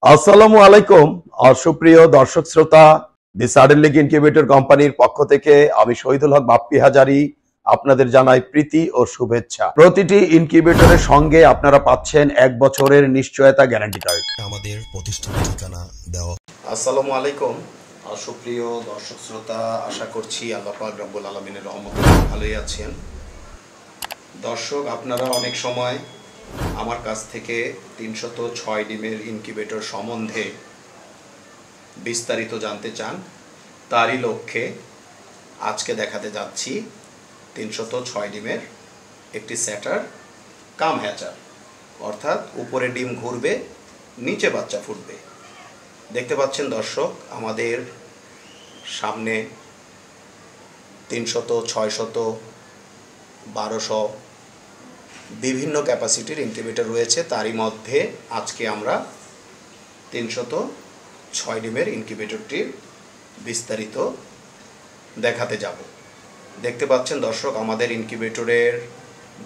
আসসালামু আলাইকুম। সুপ্রিয় দর্শক শ্রোতা, দি সাডেন লিগ ইনকিউবেটর কোম্পানির পক্ষ থেকে আমি শহীদুল হক বাপ্পি হাজারি আপনাদের জানাই প্রীতি ও শুভেচ্ছা। প্রতিটি ইনকিউবেটরের সঙ্গে আপনারা পাচ্ছেন 1 বছরের নিশ্চয়তা গ্যারান্টি কার্ড। আমাদের প্রতিষ্ঠানের ঠিকানা দেওয়া। আসসালামু আলাইকুম সুপ্রিয় দর্শক শ্রোতা, আশা করছি আল্লাহ পাক রব্বুল আলামিনের রহমতে ভালোই আছেন। দর্শক, আপনারা অনেক সময় আমার কাছ থেকে 306 ডিমের ইনকিউবেটর সম্বন্ধে বিস্তারিত জানতে চান। তারই লক্ষ্যে আজকে দেখাতে যাচ্ছি 306 ডিমের একটি স্যাটার কাম হ্যাচার, অর্থাৎ উপরে ডিম ঘুরবে, নিচে বাচ্চা ফুটবে। দেখতে পাচ্ছেন দর্শক, আমাদের সামনে 300, 600, 1200 বিভিন্ন ক্যাপাসিটির ইনকিউবেটর রয়েছে। তারই মধ্যে আজকে আমরা 306 ডিমের ইনকিউবেটরটির বিস্তারিত দেখাতে যাব। দেখতে পাচ্ছেন দর্শক, আমাদের ইনকিউবেটরের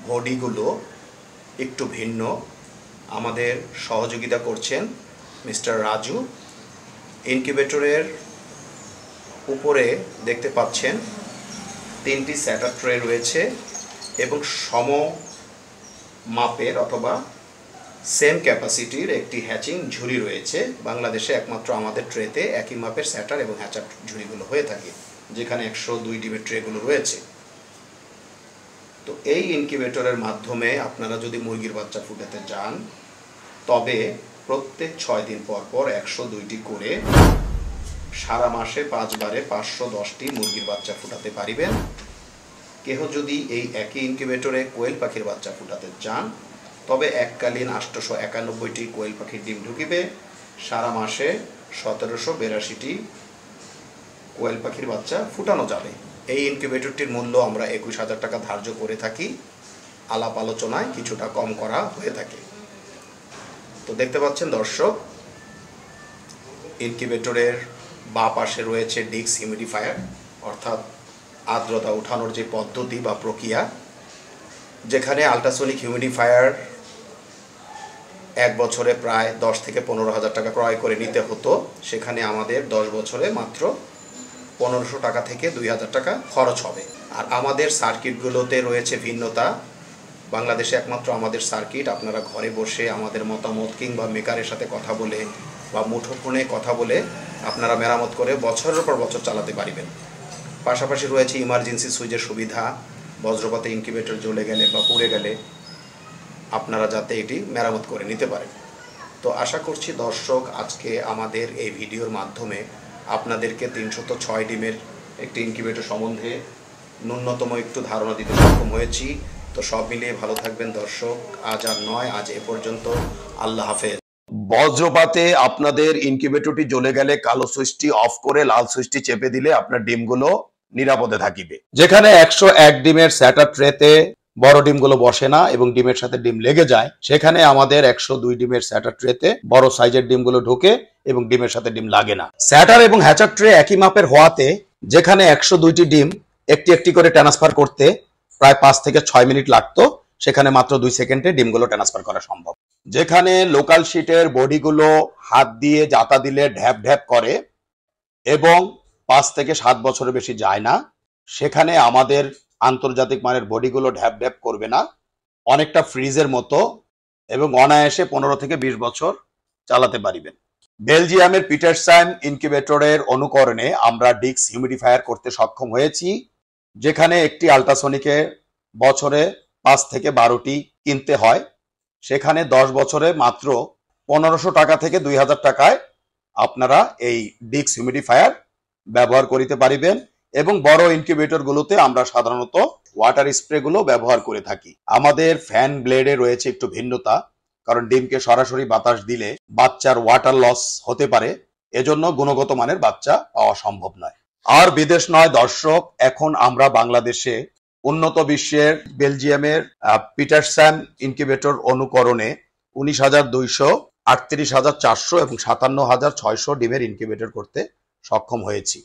বডিগুলো একটু ভিন্ন। আমাদের সহযোগিতা করছেন মিস্টার রাজু। ইনকিউবেটরের উপরে দেখতে পাচ্ছেন 3টি স্যাটার ট্রে রয়েছে এবং সম মাপের অথবা সেম ক্যাপাসিটির একটি হ্যাচিং ঝুড়ি রয়েছে। বাংলাদেশে একমাত্র আমাদের ট্রেতে একই মাপের স্যাটার এবং হ্যাচার ঝুড়িগুলো হয়ে থাকে, যেখানে 102 ডিমের ট্রেগুলো রয়েছে। তো এই ইনকিউবেটরের মাধ্যমে আপনারা যদি মুরগির বাচ্চা ফুটাতে চান, তবে প্রত্যেক 6 দিন পর পর 102টি করে সারা মাসে 5 বারে 510টি মুরগির বাচ্চা ফুটাতে পারিবেন। কেহ যদি এই একই ইনকিউবেটরে কোয়েল পাখির বাচ্চা ফুটাতে চান, তবে এককালীন 891টি কোয়েল পাখির ডিম ঢুকিবে। সারা মাসে 1782টি কোয়েল পাখির বাচ্চা ফুটানো যাবে। এই ইনকিউবেটরটির মূল্য আমরা 21,000 টাকা ধার্য করে থাকি। আলাপ আলোচনায় কিছুটা কম করা হয়ে থাকে। তো দেখতে পাচ্ছেন দর্শক, ইনকিউবেটরের বাঁ পাশে রয়েছে ডিক্স হিউমিডিফায়ার, অর্থাৎ আর্দ্রতা উঠানোর যে পদ্ধতি বা প্রক্রিয়া, যেখানে আল্ট্রাসোনিক হিউমিডিফায়ার 1 বছরে প্রায় 10 থেকে 15,000 টাকা ক্রয় করে নিতে হতো, সেখানে আমাদের 10 বছরে মাত্র 1500 টাকা থেকে 2000 টাকা খরচ হবে। আর আমাদের সার্কিটগুলোতে রয়েছে ভিন্নতা। বাংলাদেশে একমাত্র আমাদের সার্কিট। আপনারা ঘরে বসে আমাদের মতামত কিংবা মেকারের সাথে কথা বলে বা মুঠোফোনে কথা বলে আপনারা মেরামত করে বছরের পর বছর চালাতে পারবেন। পাশাপাশি রয়েছে ইমার্জেন্সি সুইচের সুবিধা। বজ্রপাতে ইনকিউবেটর জ্বলে গেলে বা পুড়ে গেলে আপনারা যাতে এটি মেরামত করে নিতে পারেন। তো আশা করছি দর্শক, আজকে আমাদের এই ভিডিওর মাধ্যমে আপনাদেরকে 306 ডিমের একটি ইনকিউবেটর সম্বন্ধে ন্যূনতম একটু ধারণা দিতে সক্ষম হয়েছি। তো সব মিলিয়ে ভালো থাকবেন দর্শক। আজ আর নয়, আজ এ পর্যন্ত। আল্লাহ হাফেজ। বজ্রপাতে আপনাদের ইনকিউবেটরটি জ্বলে গেলে কালো সুইচটি অফ করে লাল সুইচটি চেপে দিলে আপনার ডিমগুলো নিরাপদে থাকিবে। যেখানে 101 ডিমের স্যাটার ট্রেতে বড় ডিমগুলো বসে না এবং ডিমের সাথে ডিম লেগে যায়, সেখানে আমাদের 102 ডিমের স্যাটার ট্রেতে বড় সাইজের ডিমগুলো ঢোকে এবং ডিমের সাথে ডিম লাগে না। স্যাটার এবং হ্যাচার ট্রে একই মাপের হওয়াতে যেখানে 102টি ডিম একটি একটি করে ট্রান্সফার করতে প্রায় 5 থেকে 6 মিনিট লাগতো, সেখানে মাত্র 2 সেকেন্ডে ডিমগুলো ট্রান্সফার করা সম্ভব। যেখানে লোকাল শিটের বডিগুলো হাত দিয়ে জাতা দিলে ঢ্যাপ ঢ্যাপ করে এবং 5 থেকে 7 বছরের বেশি যায় না, সেখানে আমাদের আন্তর্জাতিক মানের বডিগুলো ঢ্যাপ ঢ্যাপ করবে না, অনেকটা ফ্রিজের মতো এবং অনায়াসে 15 থেকে 20 বছর চালাতে পারিবেন। বেলজিয়ামের পিটারসাইম ইনকিউবেটরের অনুকরণে আমরা ডিক্স হিউমিডিফায়ার করতে সক্ষম হয়েছি, যেখানে একটি আল্ট্রাসোনিকে বছরে 5 থেকে 12টি কিনতে হয়, সেখানে 10 বছরে মাত্র 1500 টাকা থেকে 2000 টাকায় আপনারা এই ডিক্স হিউমিডিফায়ার ব্যবহার করিতে পারিবেন। এবং বড় ইনকিউবেটরগুলোতে আমরা সাধারণত ওয়াটার স্প্রেগুলো ব্যবহার করে থাকি। আমাদের ফ্যান ব্লেডে রয়েছে একটু ভিন্নতা, কারণ ডিমকে সরাসরি বাতাস দিলে বাচ্চার ওয়াটার লস হতে পারে, এজন্য গুণগত মানের বাচ্চা পাওয়া সম্ভব নয়। আর বিদেশ নয় দর্শক, এখন আমরা বাংলাদেশে উন্নত বিশ্বের বেলজিয়ামের পিটারসাইম ইনকিউবেটর অনুকরণে 19,200, 38,400 এবং 57,600 ডিমের ইনকিউবেটর করতে সক্ষম হয়েছি।